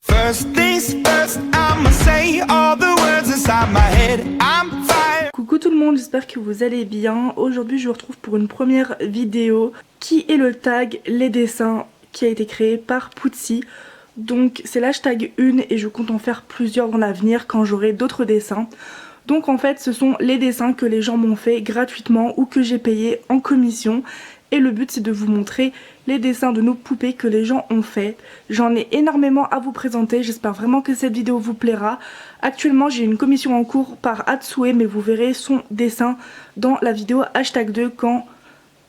First things first, I'ma say all the words inside my head. I'm fire. Coucou tout le monde, j'espère que vous allez bien. Aujourd'hui je vous retrouve pour une première vidéo qui est le tag les dessins qui a été créé par Pootsie. Donc c'est l'hashtag 1 et je compte en faire plusieurs dans l'avenir quand j'aurai d'autres dessins. Donc en fait ce sont les dessins que les gens m'ont fait gratuitement ou que j'ai payé en commission. Et le but c'est de vous montrer les dessins de nos poupées que les gens ont fait. J'en ai énormément à vous présenter, j'espère vraiment que cette vidéo vous plaira. Actuellement j'ai une commission en cours par Atsue, mais vous verrez son dessin dans la vidéo hashtag 2 quand,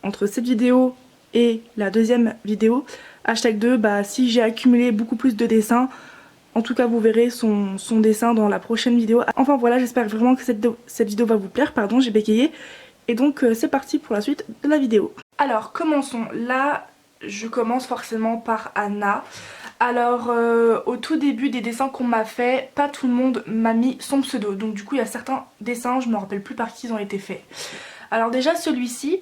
entre cette vidéo et la deuxième vidéo, hashtag 2, si j'ai accumulé beaucoup plus de dessins, en tout cas vous verrez son dessin dans la prochaine vidéo. Enfin voilà, j'espère vraiment que cette vidéo va vous plaire, pardon j'ai bégayé. Et donc c'est parti pour la suite de la vidéo. Alors commençons, là je commence forcément par Anna. Alors au tout début des dessins qu'on m'a fait, pas tout le monde m'a mis son pseudo. Donc du coup il y a certains dessins, je me rappelle plus par qui ils ont été faits. Alors déjà celui-ci,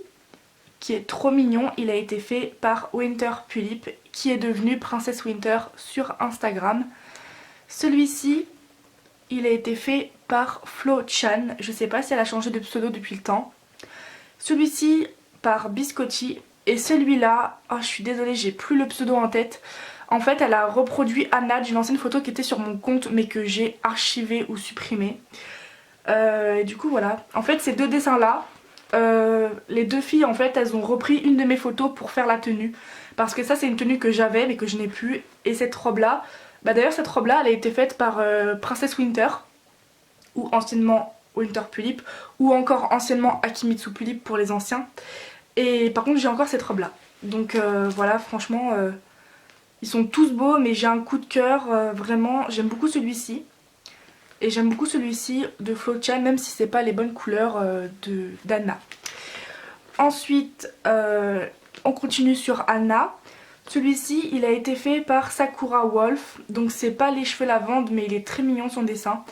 qui est trop mignon, il a été fait par Winter Pulip, qui est devenue Princesse Winter sur Instagram. Celui-ci, il a été fait par Flo Chan, je sais pas si elle a changé de pseudo depuis le temps. Celui-ci par Biscotti. Et celui-là, oh je suis désolée, j'ai plus le pseudo en tête. En fait elle a reproduit Anna d'une ancienne photo qui était sur mon compte mais que j'ai archivé ou supprimé. Et du coup voilà, en fait ces deux dessins là, les deux filles en fait elles ont repris une de mes photos pour faire la tenue. Parce que ça c'est une tenue que j'avais mais que je n'ai plus. Et cette robe là, d'ailleurs cette robe là elle a été faite par Princess Winter, ou anciennement Winter Pulip, ou encore anciennement Akimitsu Pulip pour les anciens. Et par contre j'ai encore cette robe là. Donc voilà, franchement ils sont tous beaux, mais j'ai un coup de cœur, vraiment j'aime beaucoup celui-ci. Et j'aime beaucoup celui-ci de Flo Chan, même si c'est pas les bonnes couleurs d'Anna. Ensuite on continue sur Anna. Celui-ci il a été fait par Sakura Wolf, donc c'est pas les cheveux lavande mais il est très mignon son dessin.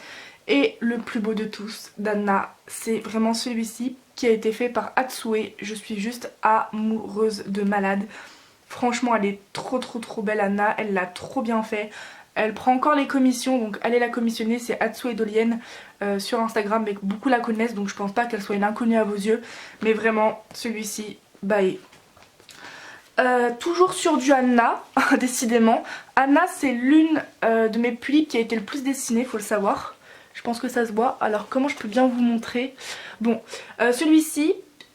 Et le plus beau de tous d'Anna, c'est vraiment celui-ci qui a été fait par Atsue. Je suis juste amoureuse de malade. Franchement elle est trop belle Anna, elle l'a trop bien fait. Elle prend encore les commissions, donc allez la commissionner, c'est Atsue Dolienne sur Instagram, mais beaucoup la connaissent donc je pense pas qu'elle soit une inconnue à vos yeux. Mais vraiment celui-ci, bye. Toujours sur du Anna, décidément. Anna c'est l'une de mes pulips qui a été le plus dessinée, faut le savoir. Je pense que ça se voit. Alors comment je peux bien vous montrer? Bon, celui-ci,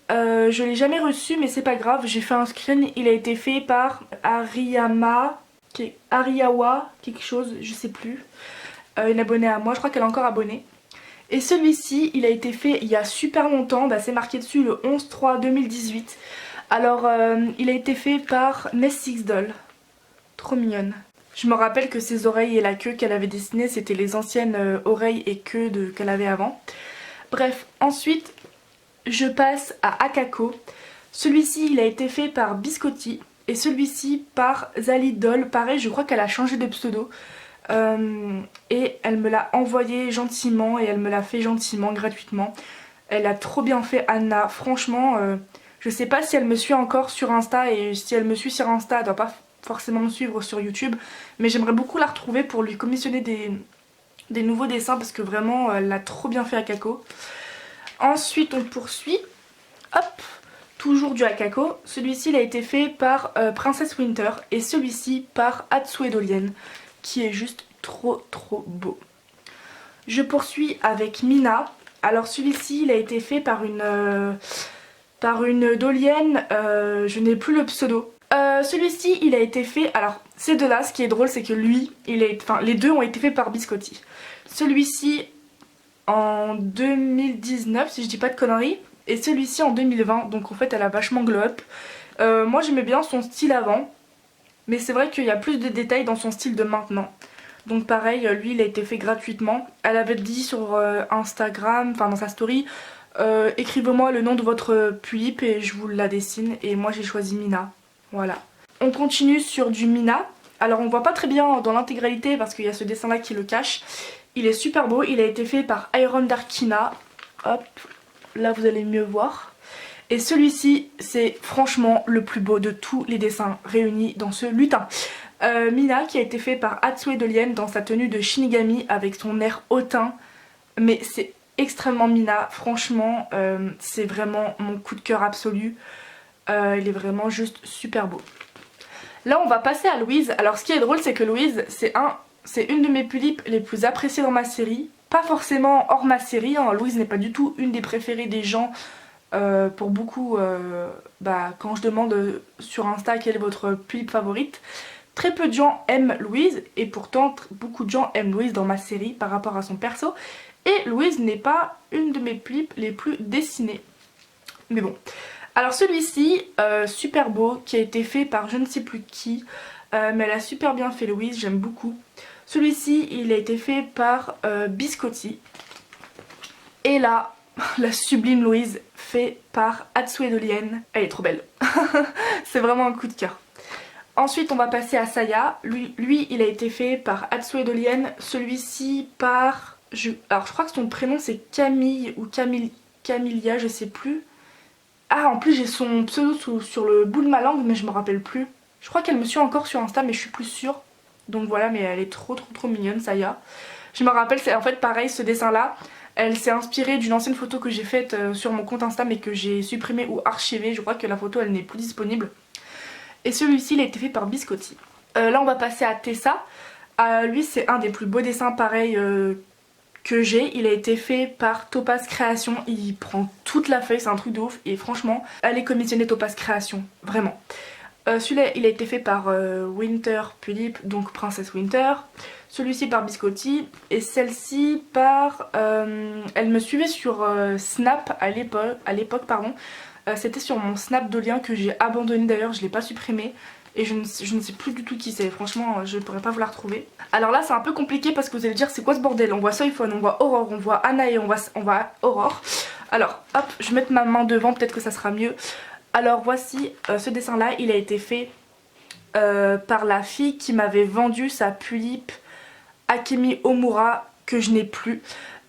je l'ai jamais reçu mais c'est pas grave. J'ai fait un screen, il a été fait par Ariyawa, quelque chose, je sais plus. Une abonnée à moi, je crois qu'elle est encore abonnée. Et celui-ci, il a été fait il y a super longtemps. C'est marqué dessus le 11/3/2018. Alors, il a été fait par Ness Six Doll. Trop mignonne. Je me rappelle que ses oreilles et la queue qu'elle avait dessinées, c'était les anciennes oreilles et queues qu'elle avait avant. Bref, ensuite, je passe à Akako. Celui-ci, il a été fait par Biscotti. Et celui-ci par Zali Doll. Pareil, je crois qu'elle a changé de pseudo. Et elle me l'a envoyé gentiment et elle me l'a fait gentiment, gratuitement. Elle a trop bien fait Anna. Franchement, je sais pas si elle me suit encore sur Insta. Et si elle me suit sur Insta, elle doit pas forcément me suivre sur YouTube, mais j'aimerais beaucoup la retrouver pour lui commissionner des nouveaux dessins parce que vraiment elle l'a trop bien fait Akako. Ensuite on poursuit, hop, toujours du Akako. Celui-ci il a été fait par Princess Winter et celui-ci par Atsue Dolienne, qui est juste trop beau. Je poursuis avec Mina. Alors celui-ci il a été fait par une Dolienne, je n'ai plus le pseudo. Celui-ci il a été fait, alors ces deux là, ce qui est drôle c'est que lui, les deux ont été faits par Biscotti. Celui-ci en 2019 si je dis pas de conneries, et celui-ci en 2020, donc en fait elle a vachement glow up. Moi j'aimais bien son style avant, mais c'est vrai qu'il y a plus de détails dans son style de maintenant. Donc pareil, lui il a été fait gratuitement. Elle avait dit sur Instagram, enfin dans sa story, écrivez-moi le nom de votre pulip et je vous la dessine, et moi j'ai choisi Mina. Voilà. On continue sur du Mina. Alors on voit pas très bien dans l'intégralité parce qu'il y a ce dessin là qui le cache. Il est super beau, il a été fait par Iron Darkina. Hop, là vous allez mieux voir. Et celui-ci c'est franchement le plus beau de tous les dessins réunis dans ce lutin. Mina qui a été fait par Hatsue Dolien dans sa tenue de Shinigami avec son air hautain. Mais c'est extrêmement Mina, franchement c'est vraiment mon coup de cœur absolu. Il est vraiment juste super beau. Là on va passer à Louise. Alors ce qui est drôle c'est que Louise c'est une de mes pulipes les plus appréciées dans ma série. Pas forcément hors ma série, hein. Louise n'est pas du tout une des préférées des gens. Pour beaucoup, quand je demande sur Insta quelle est votre pulipe favorite, très peu de gens aiment Louise et pourtant beaucoup de gens aiment Louise dans ma série par rapport à son perso. Et Louise n'est pas une de mes pulipes les plus dessinées. Mais bon. Alors celui-ci, super beau, qui a été fait par je ne sais plus qui, mais elle a super bien fait Louise, j'aime beaucoup. Celui-ci, il a été fait par Biscotti. Et là, la sublime Louise, fait par Hatsue Dolien. Elle est trop belle. C'est vraiment un coup de cœur. Ensuite, on va passer à Saya. Lui, il a été fait par Hatsue Dolien. Celui-ci par... Alors, je crois que son prénom, c'est Camille ou Camilia, je sais plus. Ah, en plus, j'ai son pseudo sur le bout de ma langue, mais je me rappelle plus. Je crois qu'elle me suit encore sur Insta, mais je suis plus sûre. Donc voilà, mais elle est trop mignonne, Saya. Je me rappelle, c'est en fait pareil, ce dessin-là. Elle s'est inspirée d'une ancienne photo que j'ai faite sur mon compte Insta, mais que j'ai supprimée ou archivée. Je crois que la photo, elle n'est plus disponible. Et celui-ci, il a été fait par Biscotti. Là, on va passer à Tessa. Lui, c'est un des plus beaux dessins, pareil, que j'ai. Il a été fait par Topaz Création. Il prend toute la feuille, c'est un truc de ouf. Et franchement, allez commissionner Topaz Création, vraiment. Celui-là, il a été fait par Winter Pulip, donc Princesse Winter. Celui-ci par Biscotti. Et celle-ci par... elle me suivait sur Snap à l'époque, pardon. C'était sur mon Snap Dolien que j'ai abandonné d'ailleurs, je ne l'ai pas supprimé. Et je ne sais plus du tout qui c'est, franchement je ne pourrais pas vous la retrouver. Alors là c'est un peu compliqué parce que vous allez dire c'est quoi ce bordel. On voit Soifon, on voit Aurore, on voit Anna et on voit Aurore. Alors hop, je vais mettre ma main devant, peut-être que ça sera mieux. Alors voici ce dessin là, il a été fait par la fille qui m'avait vendu sa pulipe Akemi Omura que je n'ai plus.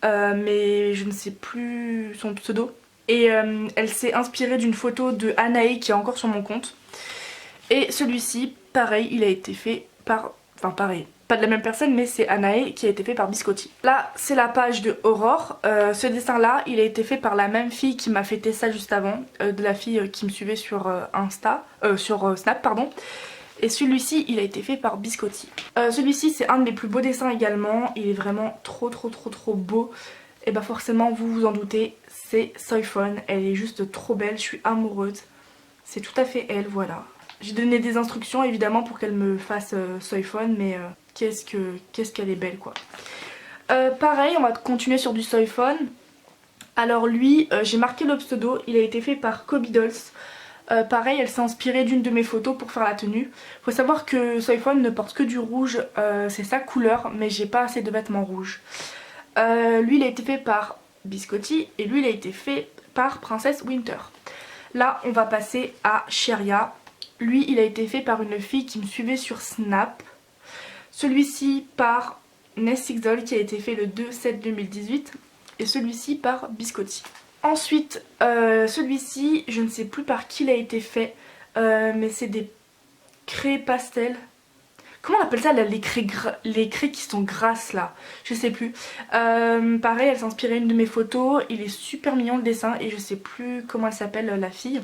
Mais je ne sais plus son pseudo. Et elle s'est inspirée d'une photo de Anae qui est encore sur mon compte. Et celui-ci, pareil, il a été fait par... Enfin pareil, pas de la même personne, mais c'est Anae qui a été fait par Biscotti. Là, c'est la page de Aurore. Ce dessin-là, il a été fait par la même fille qui m'a fait ça juste avant. De la fille qui me suivait sur Snap, pardon. Et celui-ci, il a été fait par Biscotti. Celui-ci, c'est un de mes plus beaux dessins également. Il est vraiment trop beau. Et bah forcément, vous vous en doutez, c'est Soifon. Elle est juste trop belle, je suis amoureuse. C'est tout à fait elle, voilà. J'ai donné des instructions évidemment pour qu'elle me fasse Soifon, mais qu'est-ce qu'elle est belle quoi. Pareil, on va continuer sur du Soifon. Alors lui, j'ai marqué le pseudo, il a été fait par Kobe Dolls. Pareil, elle s'est inspirée d'une de mes photos pour faire la tenue. Faut savoir que Soifon ne porte que du rouge, c'est sa couleur, mais j'ai pas assez de vêtements rouges. Lui, il a été fait par Biscotti et lui, il a été fait par Princesse Winter. Là, on va passer à Cheria. Lui, il a été fait par une fille qui me suivait sur Snap. Celui-ci par Nessixol qui a été fait le 2/7/2018 et celui-ci par Biscotti. Ensuite, celui-ci, je ne sais plus par qui il a été fait, mais c'est des craies pastel. Comment on appelle ça là, les craies qui sont grasses là, je sais plus. Pareil, elle s'est inspirée d'une de mes photos, il est super mignon le dessin et je sais plus comment elle s'appelle la fille.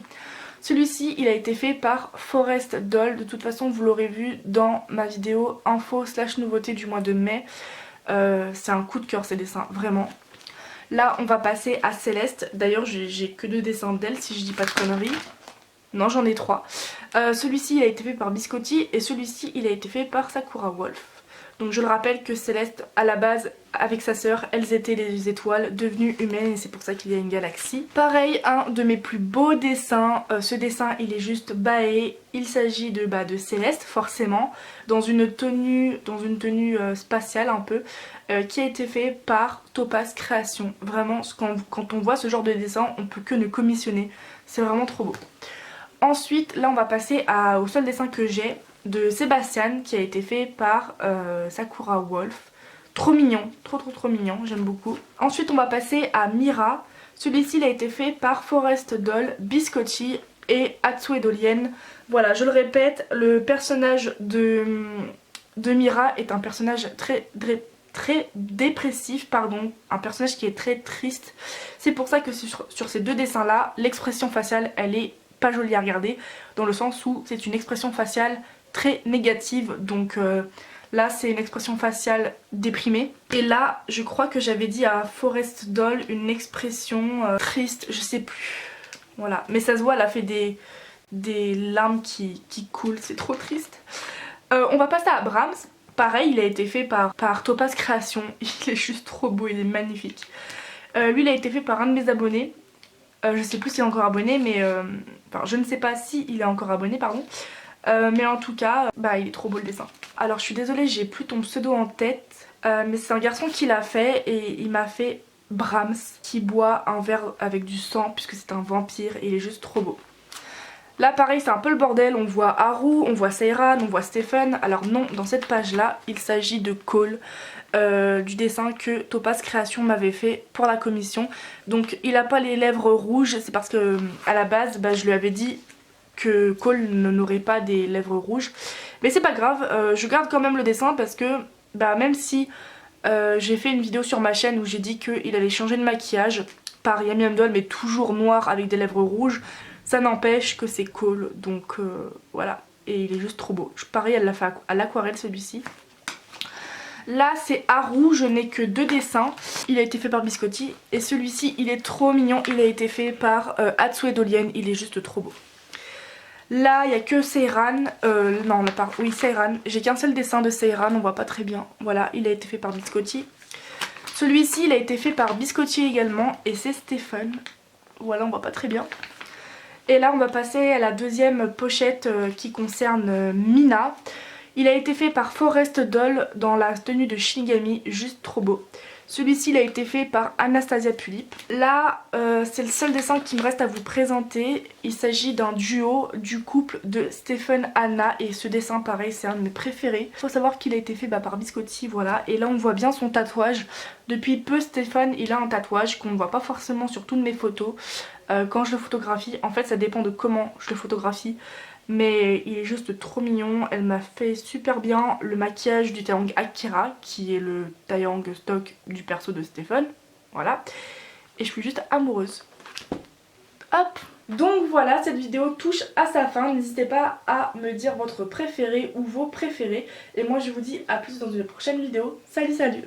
Celui-ci, il a été fait par Forest Doll. De toute façon, vous l'aurez vu dans ma vidéo info/nouveauté du mois de mai. C'est un coup de cœur ces dessins, vraiment. Là, on va passer à Céleste. D'ailleurs, j'ai que 2 dessins d'elle, si je dis pas de conneries. Non, j'en ai 3. Celui-ci, il a été fait par Biscotti et celui-ci, il a été fait par Sakura Wolf. Donc je le rappelle que Céleste, à la base, avec sa sœur, elles étaient les étoiles devenues humaines et c'est pour ça qu'il y a une galaxie. Pareil, un de mes plus beaux dessins, ce dessin il est juste baé. Il s'agit de Céleste forcément, dans une tenue spatiale un peu, qui a été fait par Topaz Création. Vraiment, quand on voit ce genre de dessin, on peut que le commissionner, c'est vraiment trop beau. Ensuite, là on va passer au seul dessin que j'ai, de Sébastien qui a été fait par Sakura Wolf. Trop mignon, trop mignon, j'aime beaucoup. Ensuite on va passer à Mira. Celui-ci il a été fait par Forest Doll, Biscotti et Hatsue Dolien. Voilà, je le répète, le personnage de Mira est un personnage très dépressif, pardon, un personnage qui est très triste. C'est pour ça que sur ces deux dessins là, l'expression faciale elle est pas jolie à regarder, dans le sens où c'est une expression faciale très négative. Donc là c'est une expression faciale déprimée, et là je crois que j'avais dit à Forest Doll une expression triste, je sais plus. Voilà, mais ça se voit, elle a fait des larmes qui coulent, c'est trop triste. On va passer à Brahms. Pareil, il a été fait par Topaz Création. Il est juste trop beau, il est magnifique. Lui, il a été fait par un de mes abonnés. Je sais plus s'il est encore abonné, mais... Enfin, je ne sais pas si il est encore abonné, pardon. Mais en tout cas, bah, il est trop beau le dessin. Alors, je suis désolée, j'ai plus ton pseudo en tête. Mais c'est un garçon qui l'a fait, et il m'a fait Brahms, qui boit un verre avec du sang, puisque c'est un vampire, et il est juste trop beau. Là pareil c'est un peu le bordel, on voit Haru, on voit Seiran, on voit Stephen. Alors non, dans cette page là il s'agit de Cole, du dessin que Topaz Création m'avait fait pour la commission. Donc il a pas les lèvres rouges, c'est parce que à la base bah, je lui avais dit que Cole n'aurait pas des lèvres rouges. Mais c'est pas grave, je garde quand même le dessin parce que bah, même si j'ai fait une vidéo sur ma chaîne où j'ai dit qu'il allait changer de maquillage par Yami Doll mais toujours noir avec des lèvres rouges, ça n'empêche que c'est Cole, donc voilà, et il est juste trop beau. Pareil, elle l'a fait à l'aquarelle celui-ci. Là c'est Haru, je n'ai que 2 dessins. Il a été fait par Biscotti, et celui-ci il est trop mignon, il a été fait par Hatsue Dolien, il est juste trop beau. Là il n'y a que Seiran, non oui Seiran, j'ai qu'un seul dessin de Seiran, on voit pas très bien. Voilà, il a été fait par Biscotti. Celui-ci il a été fait par Biscotti également, et c'est Stephen. Voilà, on voit pas très bien. Et là on va passer à la deuxième pochette qui concerne Mina. Il a été fait par Forest Doll dans la tenue de Shinigami, juste trop beau. Celui-ci il a été fait par Anastasia Pulip. Là c'est le seul dessin qui me reste à vous présenter. Il s'agit d'un duo du couple de Stephen Anna, et ce dessin pareil c'est un de mes préférés. Il faut savoir qu'il a été fait par Biscotti, voilà, et là on voit bien son tatouage. Depuis peu Stephen il a un tatouage qu'on ne voit pas forcément sur toutes mes photos. Quand je le photographie, en fait ça dépend de comment je le photographie, mais il est juste trop mignon. Elle m'a fait super bien le maquillage du Taeyang Akira, qui est le Taeyang stock du perso de Stephen, voilà, et je suis juste amoureuse. Hop, donc voilà, cette vidéo touche à sa fin. N'hésitez pas à me dire votre préféré ou vos préférés, et moi je vous dis à plus dans une prochaine vidéo. Salut salut.